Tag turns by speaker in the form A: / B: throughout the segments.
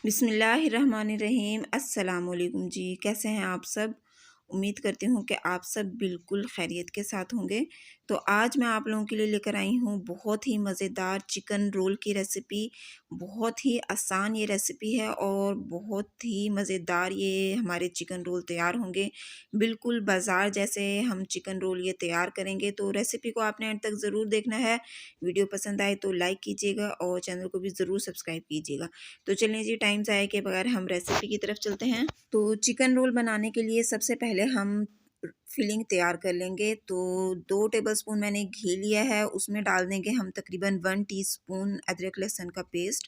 A: बिस्मिल्लाहिर्रहमानिर्रहीम। अस्सलाम वालेकुम जी, कैसे हैं आप सब। उम्मीद करती हूँ कि आप सब बिल्कुल खैरियत के साथ होंगे। तो आज मैं आप लोगों के लिए लेकर आई हूँ बहुत ही मज़ेदार चिकन रोल की रेसिपी। बहुत ही आसान ये रेसिपी है और बहुत ही मज़ेदार ये हमारे चिकन रोल तैयार होंगे। बिल्कुल बाज़ार जैसे हम चिकन रोल ये तैयार करेंगे। तो रेसिपी को आपने अंत तक ज़रूर देखना है। वीडियो पसंद आए तो लाइक कीजिएगा और चैनल को भी ज़रूर सब्सक्राइब कीजिएगा। तो चलिए जी, टाइम ज़ाया के बगैर हम रेसिपी की तरफ चलते हैं। तो चिकन रोल बनाने के लिए सबसे पहले हम फिलिंग तैयार कर लेंगे। तो 2 टेबलस्पून मैंने घी लिया है, उसमें डाल देंगे हम तकरीबन 1 टीस्पून अदरक लहसुन का पेस्ट।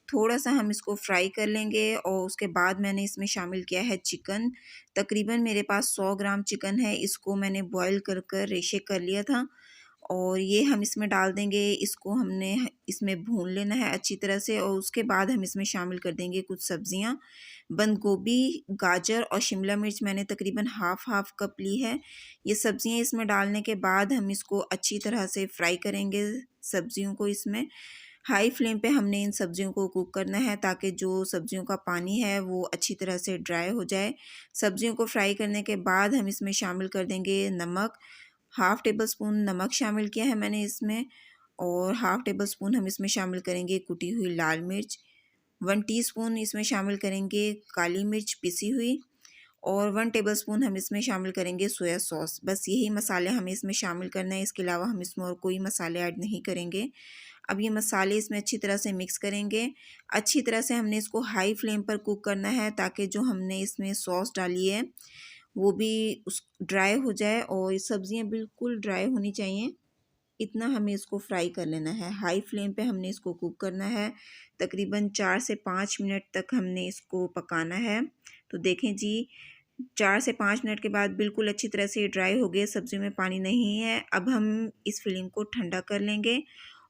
A: थोड़ा-सा हम इसको फ्राई कर लेंगे और उसके बाद मैंने इसमें शामिल किया है चिकन। तकरीबन मेरे पास 100 ग्राम चिकन है, इसको मैंने बॉयल कर कर रेशे कर लिया था और ये हम इसमें डाल देंगे। इसको हमने इसमें भून लेना है अच्छी तरह से और उसके बाद हम इसमें शामिल कर देंगे कुछ सब्जियां। बंद गोभी, गाजर और शिमला मिर्च मैंने तकरीबन हाफ कप ली है। ये सब्जियां इसमें डालने के बाद हम इसको अच्छी तरह से फ्राई करेंगे। सब्जियों को इसमें हाई फ्लेम पे हमने इन सब्जियों को कुक करना है ताकि जो सब्जियों का पानी है वो अच्छी तरह से ड्राई हो जाए। सब्जियों को फ्राई करने के बाद हम इसमें शामिल कर देंगे नमक। हाफ़ टेबल स्पून नमक शामिल किया है मैंने इसमें और हाफ़ टेबल स्पून हम इसमें शामिल करेंगे कुटी हुई लाल मिर्च। 1 टीस्पून इसमें शामिल करेंगे काली मिर्च पिसी हुई और 1 टेबलस्पून हम इसमें शामिल करेंगे सोया सॉस। बस यही मसाले हमें इसमें शामिल करना है, इसके अलावा हम इसमें और कोई मसाले ऐड नहीं करेंगे। अब ये मसाले इसमें अच्छी तरह से मिक्स करेंगे। अच्छी तरह से हमने इसको हाई फ्लेम पर कुक करना है ताकि जो हमने इसमें सॉस डाली है वो भी उस ड्राई हो जाए और ये सब्ज़ियाँ बिल्कुल ड्राई होनी चाहिए। इतना हमें इसको फ्राई कर लेना है। हाई फ्लेम पे हमने इसको कुक करना है। तकरीबन 4 से 5 मिनट तक हमने इसको पकाना है। तो देखें जी, 4 से 5 मिनट के बाद बिल्कुल अच्छी तरह से ये ड्राई हो गए, सब्ज़ी में पानी नहीं है। अब हम इस फिलिंग को ठंडा कर लेंगे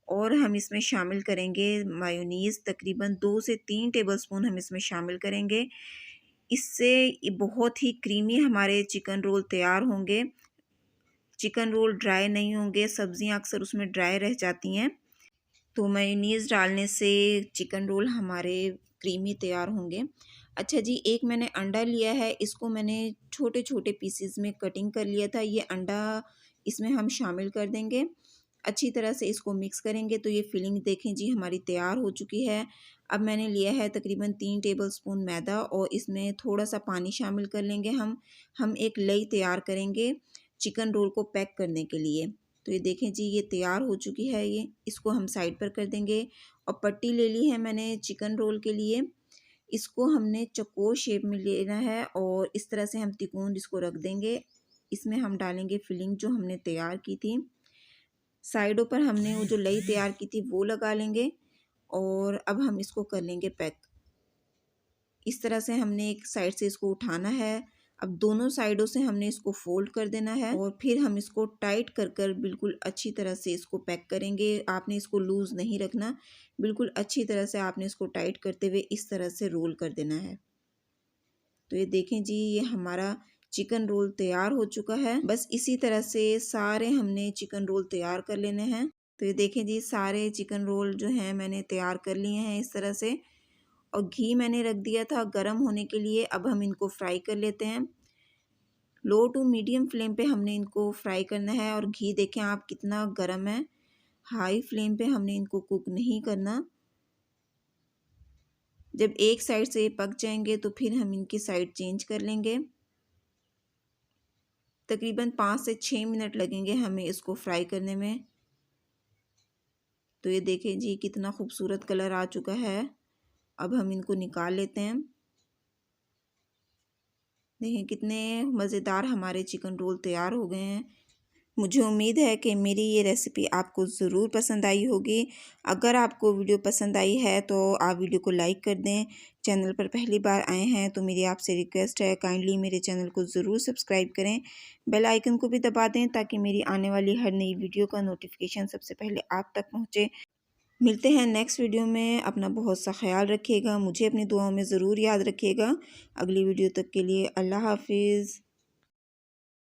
A: और हम इसमें शामिल करेंगे मायोनीज़। तकरीबन 2 से 3 टेबलस्पून हम इसमें शामिल करेंगे। इससे ये बहुत ही क्रीमी हमारे चिकन रोल तैयार होंगे। चिकन रोल ड्राई नहीं होंगे, सब्ज़ियाँ अक्सर उसमें ड्राई रह जाती हैं। तो मेयोनीज़ डालने से चिकन रोल हमारे क्रीमी तैयार होंगे। अच्छा जी, एक मैंने अंडा लिया है, इसको मैंने छोटे-छोटे पीसेस में कटिंग कर लिया था। ये अंडा इसमें हम शामिल कर देंगे। अच्छी तरह से इसको मिक्स करेंगे। तो ये फिलिंग देखें जी हमारी तैयार हो चुकी है। अब मैंने लिया है तकरीबन 3 टेबलस्पून मैदा और इसमें थोड़ा-सा पानी शामिल कर लेंगे हम। हम एक लेई तैयार करेंगे चिकन रोल को पैक करने के लिए। तो ये देखें जी, ये तैयार हो चुकी है ये। इसको हम साइड पर कर देंगे और पट्टी ले ली है मैंने चिकन रोल के लिए। इसको हमने चौकोर शेप में लेना है और इस तरह से हम तिकोन इसको रख देंगे। इसमें हम डालेंगे फिलिंग जो हमने तैयार की थी। साइडों पर हमने वो जो लई तैयार की थी वो लगा लेंगे और अब हम इसको कर लेंगे पैक। इस तरह से हमने एक साइड से इसको उठाना है। अब दोनों साइडों से हमने इसको फोल्ड कर देना है और फिर हम इसको टाइट कर कर बिल्कुल अच्छी तरह से इसको पैक करेंगे। आपने इसको लूज़ नहीं रखना, बिल्कुल अच्छी तरह से आपने इसको टाइट करते हुए इस तरह से रोल कर देना है। तो ये देखें जी, ये हमारा चिकन रोल तैयार हो चुका है। बस इसी तरह से सारे हमने चिकन रोल तैयार कर लेने हैं। तो ये देखें जी, सारे चिकन रोल जो हैं मैंने तैयार कर लिए हैं इस तरह से और घी मैंने रख दिया था गर्म होने के लिए। अब हम इनको फ्राई कर लेते हैं। लो टू मीडियम फ्लेम पे हमने इनको फ्राई करना है और घी देखें आप कितना गर्म है। हाई फ्लेम पे हमने इनको कुक नहीं करना। जब एक साइड से पक जाएंगे तो फिर हम इनकी साइड चेंज कर लेंगे। तकरीबन 5 से 6 मिनट लगेंगे हमें इसको फ्राई करने में। तो ये देखें जी कितना खूबसूरत कलर आ चुका है। अब हम इनको निकाल लेते हैं। देखें कितने मज़ेदार हमारे चिकन रोल तैयार हो गए हैं। मुझे उम्मीद है कि मेरी ये रेसिपी आपको ज़रूर पसंद आई होगी। अगर आपको वीडियो पसंद आई है तो आप वीडियो को लाइक कर दें। चैनल पर पहली बार आए हैं तो मेरी आपसे रिक्वेस्ट है, काइंडली मेरे चैनल को ज़रूर सब्सक्राइब करें। बेल आइकन को भी दबा दें ताकि मेरी आने वाली हर नई वीडियो का नोटिफिकेशन सबसे पहले आप तक पहुँचे। मिलते हैं नेक्स्ट वीडियो में। अपना बहुत सा ख्याल रखिएगा, मुझे अपनी दुआओं में ज़रूर याद रखिएगा। अगली वीडियो तक के लिए अल्लाह हाफिज़।